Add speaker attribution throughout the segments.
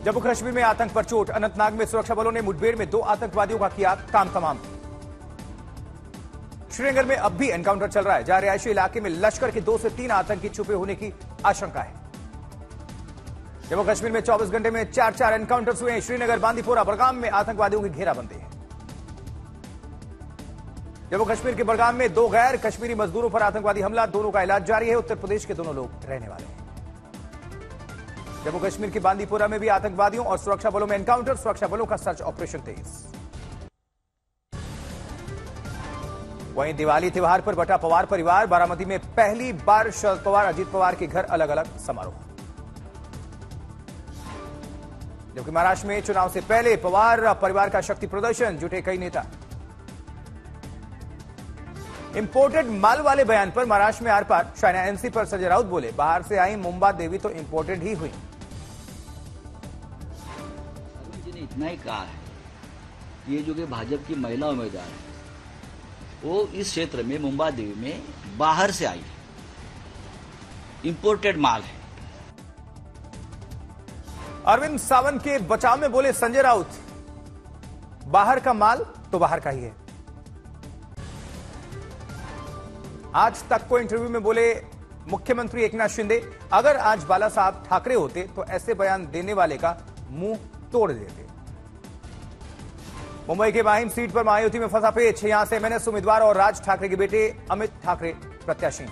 Speaker 1: जम्मू कश्मीर में आतंक पर चोट। अनंतनाग में सुरक्षा बलों ने मुठभेड़ में 2 आतंकवादियों का किया काम तमाम। श्रीनगर में अब भी एनकाउंटर चल रहा है, जहां रिहायशी इलाके में लश्कर के 2 से 3 आतंकी छुपे होने की आशंका है। जम्मू कश्मीर में 24 घंटे में 4 एनकाउंटर्स हुए हैं। श्रीनगर, बांदीपोरा, बड़गाम में आतंकवादियों की घेराबंदी है। जम्मू कश्मीर के बड़गाम में 2 गैर कश्मीरी मजदूरों पर आतंकवादी हमला, दोनों का इलाज जारी है। उत्तर प्रदेश के दोनों लोग रहने वाले हैं। जम्मू कश्मीर के बांदीपोरा में भी आतंकवादियों और सुरक्षा बलों में एनकाउंटर, सुरक्षा बलों का सर्च ऑपरेशन तेज। वहीं दिवाली त्योहार पर बटा पवार परिवार। बारामती में पहली बार शरद पवार, अजीत पवार के घर अलग अलग समारोह। जबकि महाराष्ट्र में चुनाव से पहले पवार परिवार का शक्ति प्रदर्शन, जुटे कई नेता। इंपोर्टेड माल वाले बयान पर महाराष्ट्र में आर पार। शाइना एमसी पर संजय राउत बोले, बाहर से आई मुंबा देवी तो इंपोर्टेड ही हुई।
Speaker 2: अरुण जी ने इतना ही कहा है, ये जो कि भाजपा की महिला उम्मीदवार है, वो इस क्षेत्र में मुंबा देवी में बाहर से आई, इंपोर्टेड माल है।
Speaker 1: अरविंद सावंत के बचाव में बोले संजय राउत, बाहर का माल तो बाहर का ही है। आज तक को इंटरव्यू में बोले मुख्यमंत्री एकनाथ शिंदे, अगर आज बाला साहब ठाकरे होते तो ऐसे बयान देने वाले का मुंह तोड़ देते। मुंबई के माहिम सीट पर महायुति में फंसा पेच। यहां से एमएनएस उम्मीदवार और राज ठाकरे के बेटे अमित ठाकरे प्रत्याशी।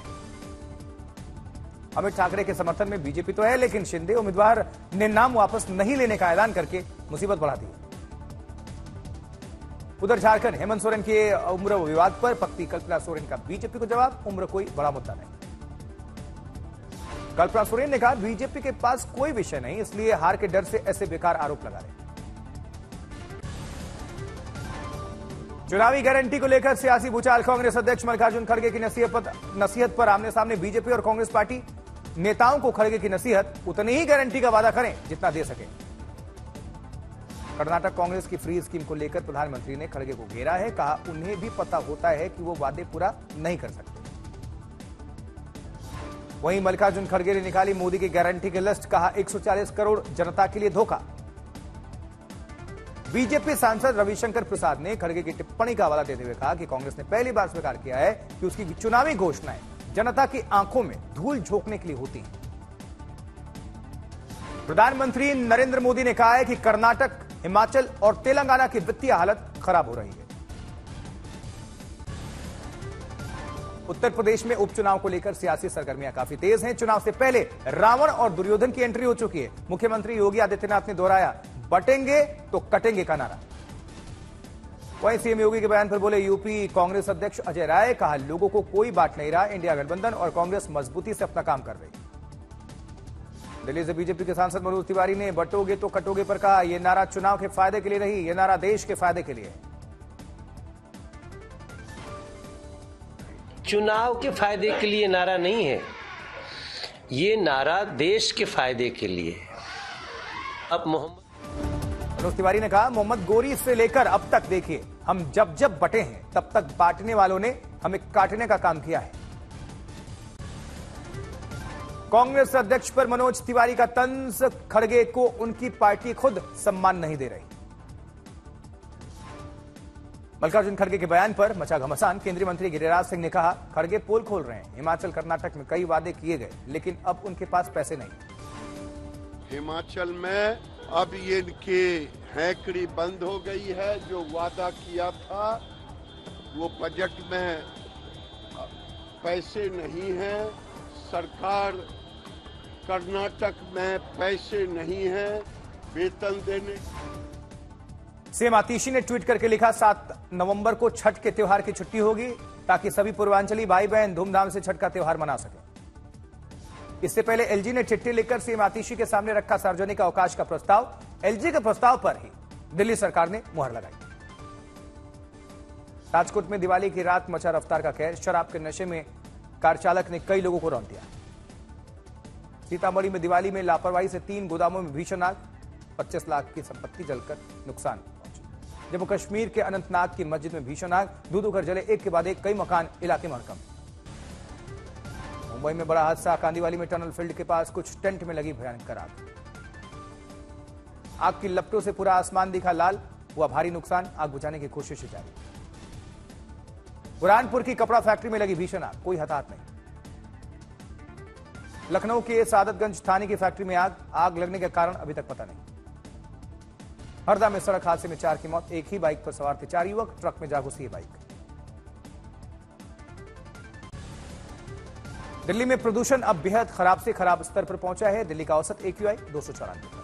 Speaker 1: अमित ठाकरे के समर्थन में बीजेपी तो है, लेकिन शिंदे उम्मीदवार ने नाम वापस नहीं लेने का ऐलान करके मुसीबत बढ़ा दी। उधर झारखंड, हेमंत सोरेन के उम्र विवाद पर पत्नी कल्पना सोरेन का बीजेपी को जवाब, उम्र कोई बड़ा मुद्दा नहीं। कल्पना सोरेन ने कहा, बीजेपी के पास कोई विषय नहीं, इसलिए हार के डर से ऐसे बेकार आरोप लगा रहे। चुनावी गारंटी को लेकर सियासी भूचाल। कांग्रेस अध्यक्ष मल्लिकार्जुन खड़गे की नसीहत पर आमने सामने बीजेपी और कांग्रेस पार्टी। नेताओं को खड़गे की नसीहत, उतनी ही गारंटी का वादा करें जितना दे सके। कर्नाटक कांग्रेस की फ्री स्कीम को लेकर प्रधानमंत्री ने खड़गे को घेरा है, कहा उन्हें भी पता होता है कि वो वादे पूरा नहीं कर सकते। वहीं मल्लिकार्जुन खड़गे ने निकाली मोदी की गारंटी की लिस्ट, कहा 140 करोड़ जनता के लिए धोखा। बीजेपी सांसद रविशंकर प्रसाद ने खड़गे की टिप्पणी का हवाला देते हुए कहा कि कांग्रेस ने पहली बार स्वीकार किया है कि उसकी चुनावी घोषणाएं जनता की आंखों में धूल झोंकने के लिए होती हैं। प्रधानमंत्री नरेंद्र मोदी ने कहा है कि कर्नाटक, हिमाचल और तेलंगाना की वित्तीय हालत खराब हो रही है। उत्तर प्रदेश में उपचुनाव को लेकर सियासी सरगर्मियां काफी तेज हैं। चुनाव से पहले रावण और दुर्योधन की एंट्री हो चुकी है। मुख्यमंत्री योगी आदित्यनाथ ने दोहराया, बटेंगे तो कटेंगे का नारा। वहीं सीएम योगी के बयान पर बोले यूपी कांग्रेस अध्यक्ष अजय राय, कहा लोगों को कोई बांट नहीं रहा, इंडिया गठबंधन और कांग्रेस मजबूती से अपना काम कर रही। दिल्ली से बीजेपी के सांसद मनोज तिवारी ने बटोगे तो कटोगे पर कहा, यह नारा चुनाव के फायदे के लिए नहीं, यह नारा देश के फायदे के लिए है।
Speaker 3: चुनाव के फायदे के लिए नारा नहीं है, ये नारा देश के फायदे के लिए है। अब
Speaker 1: मनोज तिवारी ने कहा, मोहम्मद गोरी से लेकर अब तक देखिए, हम जब जब बटे हैं तब तक बांटने वालों ने हमें काटने का काम किया है। कांग्रेस अध्यक्ष पर मनोज तिवारी का तंज, खड़गे को उनकी पार्टी खुद सम्मान नहीं दे रही। मल्लिकार्जुन खड़गे के बयान पर मचा घमासान। केंद्रीय मंत्री गिरिराज सिंह ने कहा, खड़गे पोल खोल रहे हैं, हिमाचल कर्नाटक में कई वादे किए गए लेकिन अब उनके पास पैसे नहीं।
Speaker 4: हिमाचल में अब ये इनकी हैकड़ी बंद हो गई है। जो वादा किया था वो बजट में पैसे नहीं है। सरकार कर्नाटक में पैसे नहीं है वेतन देने।
Speaker 1: सीएम आतिशी ने ट्वीट करके लिखा, 7 नवंबर को छठ के त्योहार की छुट्टी होगी ताकि सभी पूर्वांचली भाई बहन धूमधाम से छठ का त्योहार मना सकें। इससे पहले एलजी ने चिट्ठी लिखकर सीएम आतिशी के सामने रखा सार्वजनिक अवकाश का प्रस्ताव। एलजी के प्रस्ताव पर ही दिल्ली सरकार ने मुहर लगाई। राजकोट में दिवाली की रात मचा रफ्तार का कहर। शराब के नशे में कार चालक ने कई लोगों को रौंद दिया। सीतामढ़ी में दिवाली में लापरवाही से 3 गोदामों में भीषण आग, 25 लाख की संपत्ति जलकर नुकसान पहुंची। जम्मू कश्मीर के अनंतनाग की मस्जिद में भीषण आग, धू-धू कर जले एक के बाद एक कई मकान, इलाके में हड़कंप। मुंबई में बड़ा हादसा, कांदीवाली में टनल फील्ड के पास कुछ टेंट में लगी भयंकर आग। आग की लपटों से पूरा आसमान दिखा लाल, हुआ भारी नुकसान, आग बुझाने की कोशिश जारी। बुरहानपुर की कपड़ा फैक्ट्री में लगी भीषण आग, कोई हताहत नहीं। लखनऊ के सादतगंज थाने की फैक्ट्री में आग लगने का कारण अभी तक पता नहीं। हरदा में सड़क हादसे में 4 की मौत, एक ही बाइक पर सवार थे 4 युवक, ट्रक में जा घुसी बाइक। दिल्ली में प्रदूषण अब बेहद खराब से खराब स्तर पर पहुंचा है। दिल्ली का औसत AQI 294 पर है।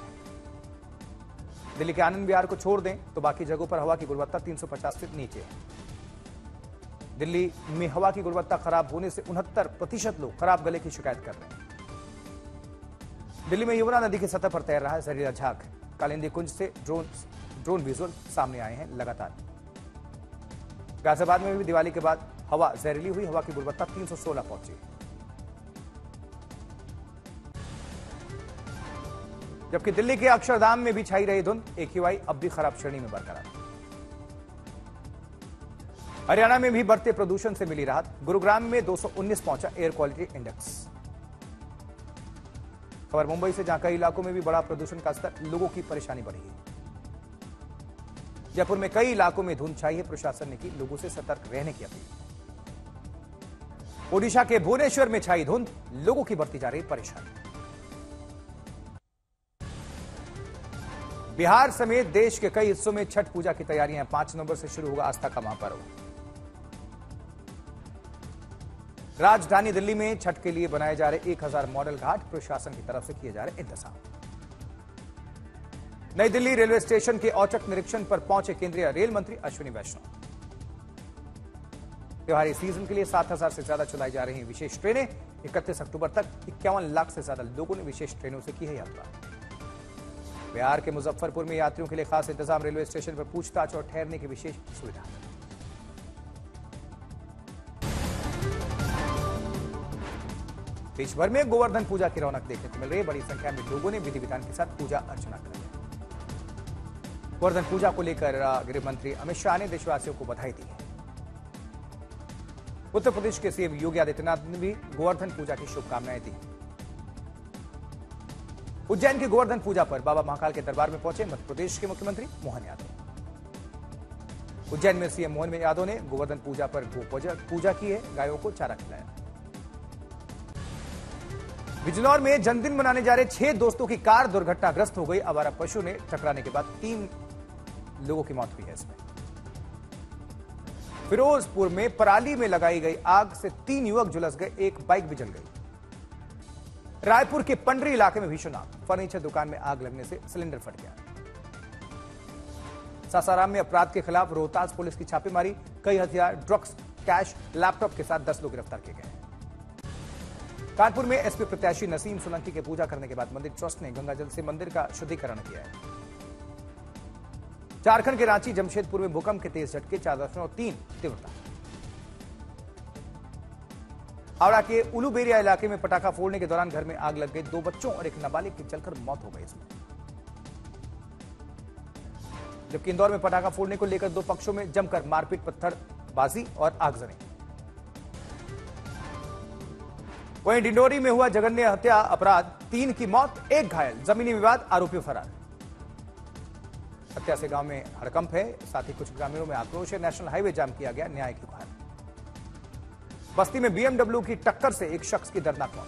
Speaker 1: दिल्ली के आनंद विहार को छोड़ दें तो बाकी जगहों पर हवा की गुणवत्ता 350 से नीचे है। दिल्ली में हवा की गुणवत्ता खराब होने से 69% लोग खराब गले की शिकायत कर रहे हैं। दिल्ली में यमुना नदी की सतह पर तैर रहा है जहरीला झाग। कालिंदी कुंज से ड्रोन विजुअल सामने आए हैं लगातार। गाजियाबाद में भी दिवाली के बाद हवा जहरीली हुई, हवा की गुणवत्ता 316 पहुंची। जबकि दिल्ली के अक्षरधाम में भी छाई रही धुंध, AQI अब भी खराब श्रेणी में बरकरार। हरियाणा में भी बढ़ते प्रदूषण से मिली राहत। गुरुग्राम में 219 पहुंचा एयर क्वालिटी इंडेक्स। खबर मुंबई से, जहां कई इलाकों में भी बड़ा प्रदूषण का स्तर, लोगों की परेशानी बढ़ी है। जयपुर में कई इलाकों में धुंध छाई है, प्रशासन ने की लोगों से सतर्क रहने की अपील। ओडिशा के भुवनेश्वर में छाई धुंध, लोगों की बढ़ती जा रही परेशानी। बिहार समेत देश के कई हिस्सों में छठ पूजा की तैयारियां। 5 नवंबर से शुरू होगा आस्था का महापर्व। राजधानी दिल्ली में छठ के लिए बनाए जा रहे 1000 मॉडल घाट, प्रशासन की तरफ से किए जा रहे इंतजाम। नई दिल्ली रेलवे स्टेशन के औचक निरीक्षण पर पहुंचे केंद्रीय रेल मंत्री अश्विनी वैष्णव। त्योहारी सीजन के लिए 7000 से ज्यादा चलाई जा रही विशेष ट्रेनें। 31 अक्टूबर तक 51 लाख से ज्यादा लोगों ने विशेष ट्रेनों से की है यात्रा। बिहार के मुजफ्फरपुर में यात्रियों के लिए खास इंतजाम। रेलवे स्टेशन पर पूछताछ और ठहरने की विशेष सुविधा। देश भर में गोवर्धन पूजा की रौनक देखने को मिल रही है। बड़ी संख्या में लोगों ने विधि विधान के साथ पूजा अर्चना कर। गोवर्धन पूजा को लेकर गृह मंत्री अमित शाह ने देशवासियों को बधाई दी है। उत्तर प्रदेश के सीएम योगी आदित्यनाथ ने भी गोवर्धन पूजा की शुभकामनाएं दी। उज्जैन की गोवर्धन पूजा पर बाबा महाकाल के दरबार में पहुंचे मध्य प्रदेश के मुख्यमंत्री मोहन यादव। उज्जैन में सीएम मोहन यादव ने गोवर्धन पूजा पर गो पूजा की है, गायों को चारा खिलाया। बिजनौर में जन्मदिन मनाने जा रहे 6 दोस्तों की कार दुर्घटनाग्रस्त हो गई। आवारा पशु ने टकराने के बाद 3 लोगों की मौत हुई है इसमें। फिरोजपुर में पराली में लगाई गई आग से 3 युवक झुलस गए, एक बाइक भी जल गई। रायपुर के पंडरी इलाके में भीषण आग, फर्नीचर दुकान में आग लगने से सिलेंडर फट गया। सासाराम में अपराध के खिलाफ रोहतास पुलिस की छापेमारी। कई हथियार, ड्रग्स, कैश, लैपटॉप के साथ 10 लोग गिरफ्तार किए गए। कानपुर में एसपी प्रत्याशी नसीम सोलंकी के पूजा करने के बाद मंदिर ट्रस्ट ने गंगाजल से मंदिर का शुद्धिकरण किया है। झारखंड के रांची, जमशेदपुर में भूकंप के तेज झटके, 4.3 तीव्रता। हावड़ा के उलूबेरिया इलाके में पटाखा फोड़ने के दौरान घर में आग लग गई। 2 बच्चों और एक नाबालिग की जलकर मौत हो गई इसमें। जबकि इंदौर में पटाखा फोड़ने को लेकर 2 पक्षों में जमकर मारपीट, पत्थरबाजी और आगजनी। वहीं डिंडोरी में हुआ जघन्य हत्या अपराध, 3 की मौत, 1 घायल। जमीनी विवाद, आरोपी फरार। हत्या से गांव में हड़कंप है, साथ ही कुछ ग्रामीणों में आक्रोश है। नेशनल हाईवे जाम किया गया, न्याय की गुहार। बस्ती में BMW की टक्कर से एक शख्स की दर्दनाक मौत।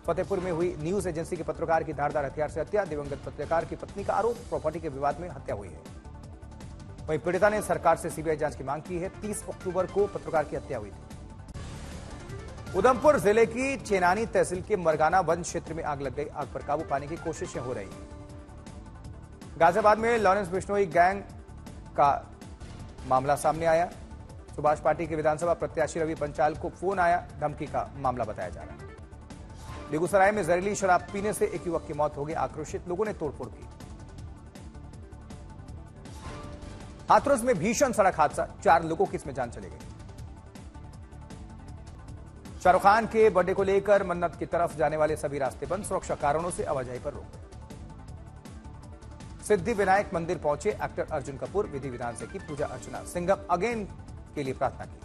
Speaker 1: फतेहपुर में हुई न्यूज एजेंसी के पत्रकार की धारदार हथियार से हत्या। दिवंगत पत्रकार की पत्नी का आरोप, प्रॉपर्टी के विवाद में हत्या हुई है। वहीं पीड़िता ने सरकार से सीबीआई जांच की मांग की है। 30 अक्टूबर को पत्रकार की हत्या हुई थी। उधमपुर जिले की चेनानी तहसील के मरगाना वन क्षेत्र में आग लग गई। आग पर काबू पाने की कोशिशें हो रही हैं। गाजियाबाद में लॉरेंस बिश्नोई गैंग का मामला सामने आया। सुभाष पार्टी के विधानसभा प्रत्याशी रवि पंचाल को फोन आया, धमकी का मामला बताया जा रहा है। बेगूसराय में जहरीली शराब पीने से एक युवक की मौत हो गई। आक्रोशित लोगों ने तोड़फोड़ की। हाथरस में भीषण सड़क हादसा, 4 लोगों की इसमें जान चली गई। शाहरुख खान के बर्थडे को लेकर मन्नत की तरफ जाने वाले सभी रास्ते बंद, सुरक्षा कारणों से आवाजाही पर रोक। सिद्धि विनायक मंदिर पहुंचे एक्टर अर्जुन कपूर, विधि विधान से की पूजा अर्चना। सिंघम अगेन के लिए प्रार्थना की।